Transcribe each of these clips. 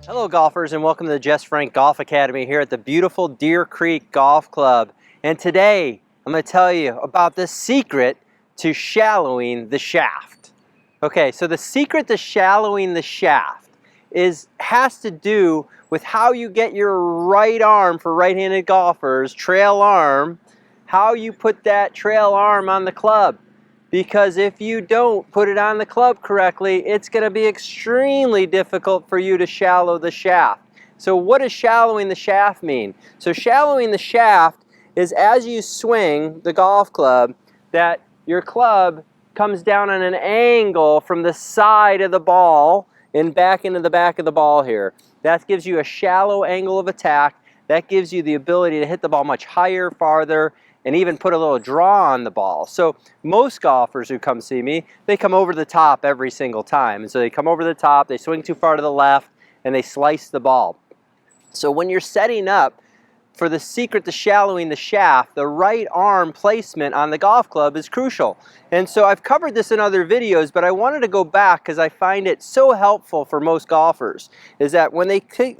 Hello golfers, and welcome to the Jess Golf Academy here at the beautiful Deer Creek Golf Club. And today I'm going to tell you about the secret to shallowing the shaft. Okay, so the secret to shallowing the shaft has to do with how you get your right arm, for right-handed golfers, trail arm, how you put that trail arm on the club. Because if you don't put it on the club correctly, it's going to be extremely difficult for you to shallow the shaft. So what does shallowing the shaft mean? So shallowing the shaft is as you swing the golf club, that your club comes down on an angle from the side of the ball and back into the back of the ball here. That gives you a shallow angle of attack. That gives you the ability to hit the ball much higher, farther, and even put a little draw on the ball. So most golfers who come see me, they come over the top every single time. And so they come over the top, they swing too far to the left, and they slice the ball. So when you're setting up for the secret to shallowing the shaft, the right arm placement on the golf club is crucial. And so I've covered this in other videos, but I wanted to go back because I find it so helpful for most golfers, is that when they take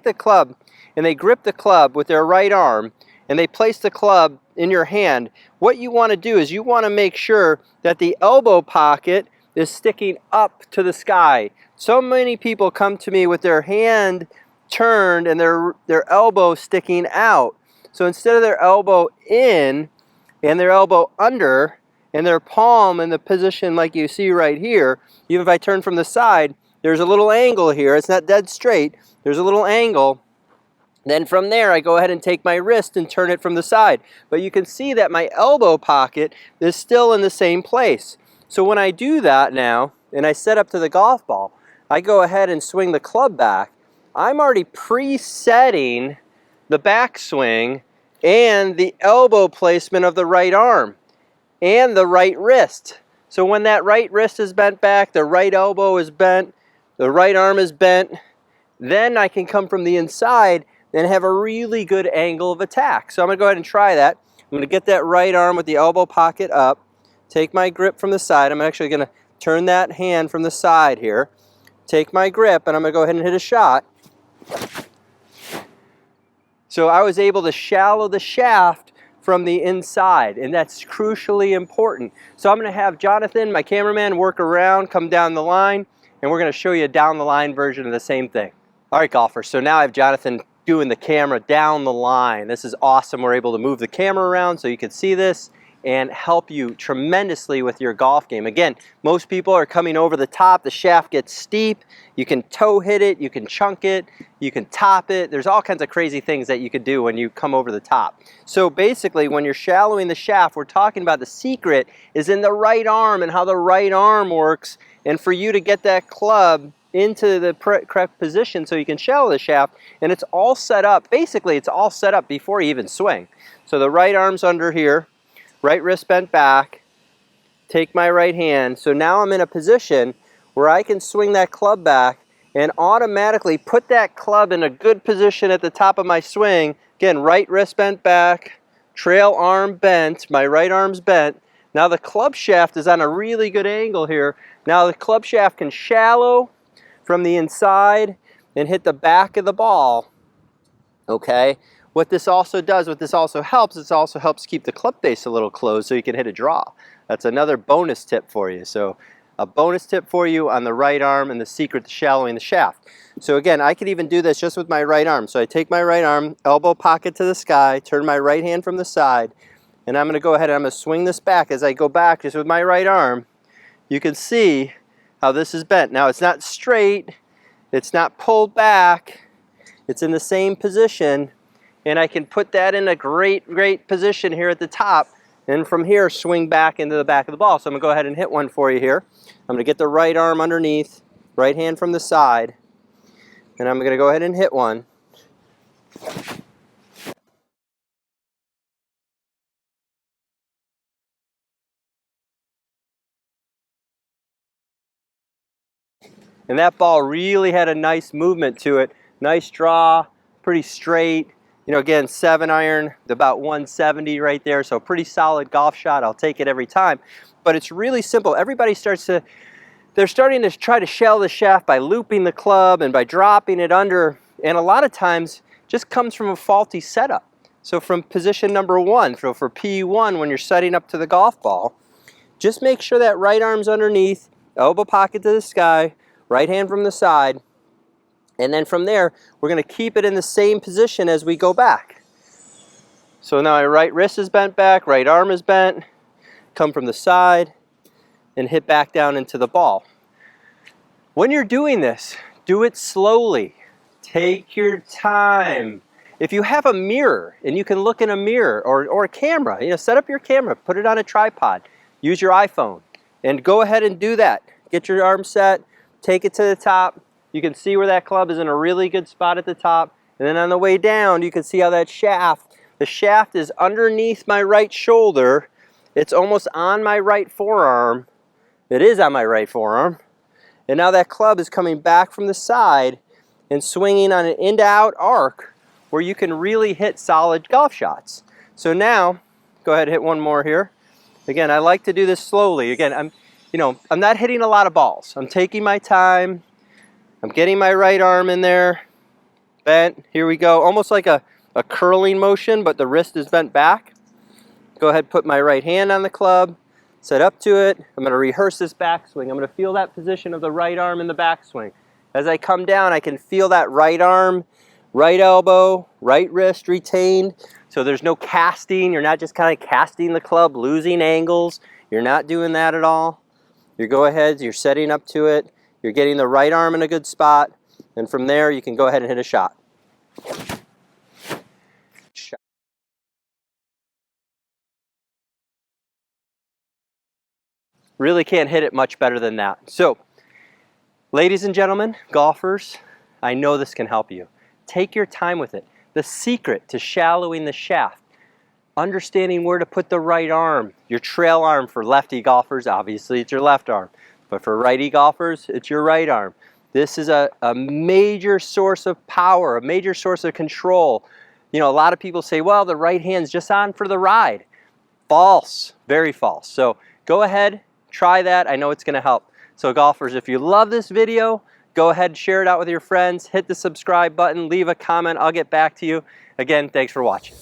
the club and they grip the club with their right arm, and they place the club in your hand, what you want to do is you want to make sure that the elbow pocket is sticking up to the sky. So many people come to me with their hand turned and their elbow sticking out. So instead of their elbow in and their elbow under and their palm in the position like you see right here, even if I turn from the side, there's a little angle here. It's not dead straight. There's a little angle. Then from there, I go ahead and take my wrist and turn it from the side. But you can see that my elbow pocket is still in the same place. So when I do that now, and I set up to the golf ball, I go ahead and swing the club back. I'm already presetting the backswing and the elbow placement of the right arm and the right wrist. So when that right wrist is bent back, the right elbow is bent, the right arm is bent, then I can come from the inside and have a really good angle of attack. So I'm going to go ahead and try that. I'm going to get that right arm with the elbow pocket up, take my grip from the side. I'm actually going to turn that hand from the side here, take my grip, and I'm going to go ahead and hit a shot. So I was able to shallow the shaft from the inside, and that's crucially important. So I'm going to have Jonathan, my cameraman, work around, come down the line, and we're going to show you a down the line version of the same thing. All right, golfers, so now I have Jonathan doing the camera down the line. This is awesome. We're able to move the camera around so you can see this and help you tremendously with your golf game. Again, most people are coming over the top. The shaft gets steep. You can toe hit it. You can chunk it. You can top it. There's all kinds of crazy things that you could do when you come over the top. So basically, when you're shallowing the shaft, we're talking about the secret is in the right arm and how the right arm works. And for you to get that club into the correct position so you can shallow the shaft, and it's all set up. Basically, it's all set up before you even swing. So the right arm's under here, right wrist bent back, take my right hand. So now I'm in a position where I can swing that club back and automatically put that club in a good position at the top of my swing. Again, right wrist bent back, trail arm bent, my right arm's bent. Now the club shaft is on a really good angle here. Now the club shaft can shallow from the inside and hit the back of the ball. Okay, what this also does, what this also helps, it also helps keep the club face a little closed so you can hit a draw. That's another bonus tip for you. So a bonus tip for you on the right arm and the secret to shallowing the shaft. So again, I could even do this just with my right arm. So I take my right arm, elbow pocket to the sky, turn my right hand from the side, and I'm going to go ahead and I'm going to swing this back. As I go back just with my right arm, you can see how this is bent. Now it's not straight, it's not pulled back, it's in the same position, and I can put that in a great position here at the top, and from here swing back into the back of the ball. So I'm going to go ahead and hit one for you here. I'm going to get the right arm underneath, right hand from the side, and I'm going to go ahead and hit one. And that ball really had a nice movement to it. Nice draw, pretty straight. You know, again, 7-iron, about 170 right there. So pretty solid golf shot. I'll take it every time. But it's really simple. Everybody starts to they're starting to try to shallow the shaft by looping the club and by dropping it under, and a lot of times just comes from a faulty setup. So from position number 1, so for P1, when you're setting up to the golf ball, just make sure that right arm's underneath, elbow pocket to the sky, right hand from the side, and then from there, we're going to keep it in the same position as we go back. So now my right wrist is bent back, right arm is bent, come from the side, and hit back down into the ball. When you're doing this, do it slowly. Take your time. If you have a mirror and you can look in a mirror or a camera, set up your camera, put it on a tripod, use your iPhone, and go ahead and do that. Get your arm set, take it to the top. You can see where that club is in a really good spot at the top. And then on the way down, you can see how that shaft, the shaft is underneath my right shoulder. It's almost on my right forearm. It is on my right forearm. And now that club is coming back from the side and swinging on an in-to-out arc where you can really hit solid golf shots. So now, go ahead and hit one more here. Again, I like to do this slowly. Again, I'm not hitting a lot of balls. I'm taking my time. I'm getting my right arm in there, bent. Here we go, almost like a curling motion, but the wrist is bent back. Go ahead, put my right hand on the club, set up to it. I'm going to rehearse this backswing. I'm going to feel that position of the right arm in the backswing. As I come down, I can feel that right arm, right elbow, right wrist retained. So there's no casting. You're not just kind of casting the club, losing angles. You're not doing that at all. You go ahead, you're setting up to it. You're getting the right arm in a good spot. And from there, you can go ahead and hit a shot. Really can't hit it much better than that. So, ladies and gentlemen, golfers, I know this can help you. Take your time with it. The secret to shallowing the shaft, understanding where to put the right arm, your trail arm for lefty golfers, obviously it's your left arm, but for righty golfers, it's your right arm. This is a major source of power, a major source of control. A lot of people say, well, the right hand's just on for the ride. False, very false. So go ahead, try that. I know it's going to help. So golfers, if you love this video, go ahead and share it out with your friends. Hit the subscribe button, leave a comment. I'll get back to you. Again, thanks for watching.